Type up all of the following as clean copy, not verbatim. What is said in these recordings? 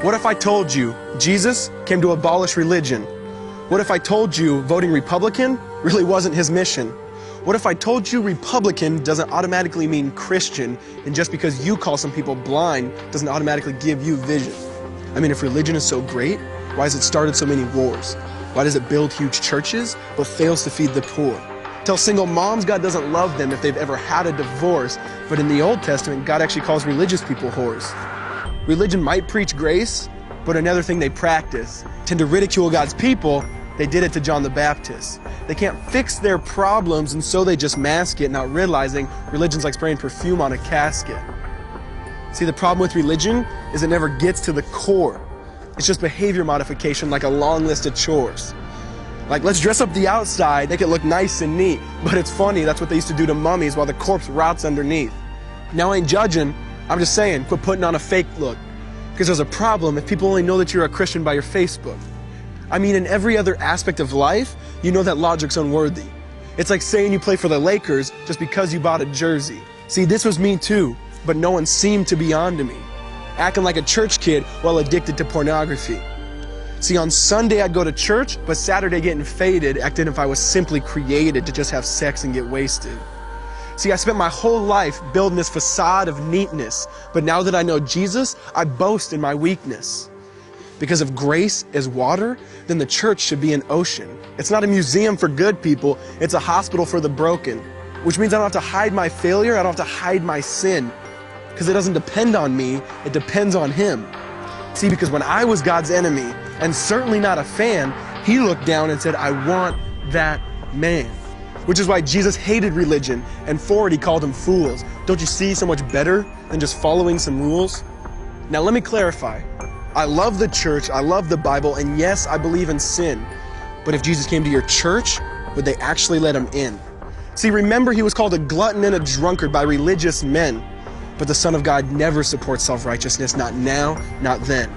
What if I told you Jesus came to abolish religion? What if I told you voting Republican really wasn't his mission? What if I told you Republican doesn't automatically mean Christian, and just because you call some people blind doesn't automatically give you vision? I mean, if religion is so great, why has it started so many wars? Why does it build huge churches but fails to feed the poor? Tell single moms God doesn't love them if they've ever had a divorce, but in the Old Testament, God actually calls religious people whores. Religion might preach grace, but another thing they practice. Tend to ridicule God's people. They did it to John the Baptist. They can't fix their problems, and so they just mask it, not realizing religion's like spraying perfume on a casket. See, the problem with religion is it never gets to the core. It's just behavior modification, like a long list of chores. Like, let's dress up the outside, make it look nice and neat. But it's funny, that's what they used to do to mummies while the corpse rots underneath. Now I ain't judging, I'm just saying, quit putting on a fake look. Because there's a problem if people only know that you're a Christian by your Facebook. I mean, in every other aspect of life, you know that logic's unworthy. It's like saying you play for the Lakers just because you bought a jersey. See, this was me too, but no one seemed to be on to me. Acting like a church kid while addicted to pornography. See, on Sunday I'd go to church, but Saturday getting faded, acting if I was simply created to just have sex and get wasted. See, I spent my whole life building this facade of neatness, but now that I know Jesus, I boast in my weakness. Because if grace is water, then the church should be an ocean. It's not a museum for good people, it's a hospital for the broken. Which means I don't have to hide my failure, I don't have to hide my sin. Because it doesn't depend on me, it depends on Him. See, because when I was God's enemy, and certainly not a fan, He looked down and said, I want that man. Which is why Jesus hated religion, and for it He called them fools. Don't you see so much better than just following some rules? Now let me clarify. I love the church, I love the Bible, and yes, I believe in sin. But if Jesus came to your church, would they actually let Him in? See, remember He was called a glutton and a drunkard by religious men. But the Son of God never supports self-righteousness, not now, not then.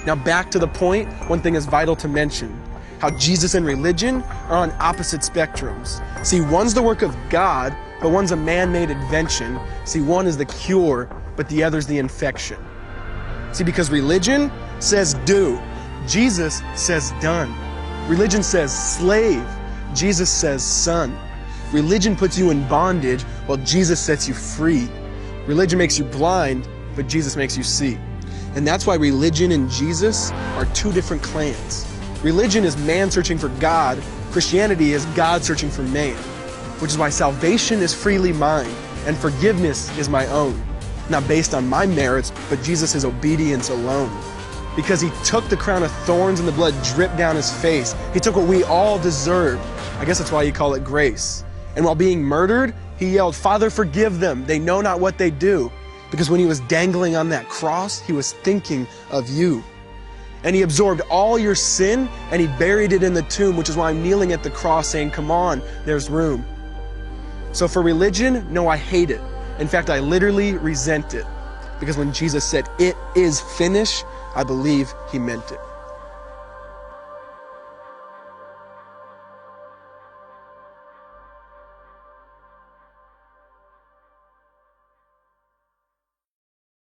Now back to the point, one thing is vital to mention. How Jesus and religion are on opposite spectrums. See, one's the work of God, but one's a man-made invention. See, one is the cure, but the other's the infection. See, because religion says do, Jesus says done. Religion says slave, Jesus says son. Religion puts you in bondage, while Jesus sets you free. Religion makes you blind, but Jesus makes you see. And that's why religion and Jesus are two different clans. Religion is man searching for God. Christianity is God searching for man. Which is why salvation is freely mine, and forgiveness is my own. Not based on my merits, but Jesus' obedience alone. Because He took the crown of thorns and the blood dripped down His face. He took what we all deserved. I guess that's why you call it grace. And while being murdered, He yelled, Father, forgive them. They know not what they do. Because when He was dangling on that cross, He was thinking of you. And He absorbed all your sin and He buried it in the tomb, which is why I'm kneeling at the cross saying, come on, there's room. So for religion, no, I hate it. In fact, I literally resent it. Because when Jesus said, it is finished, I believe He meant it.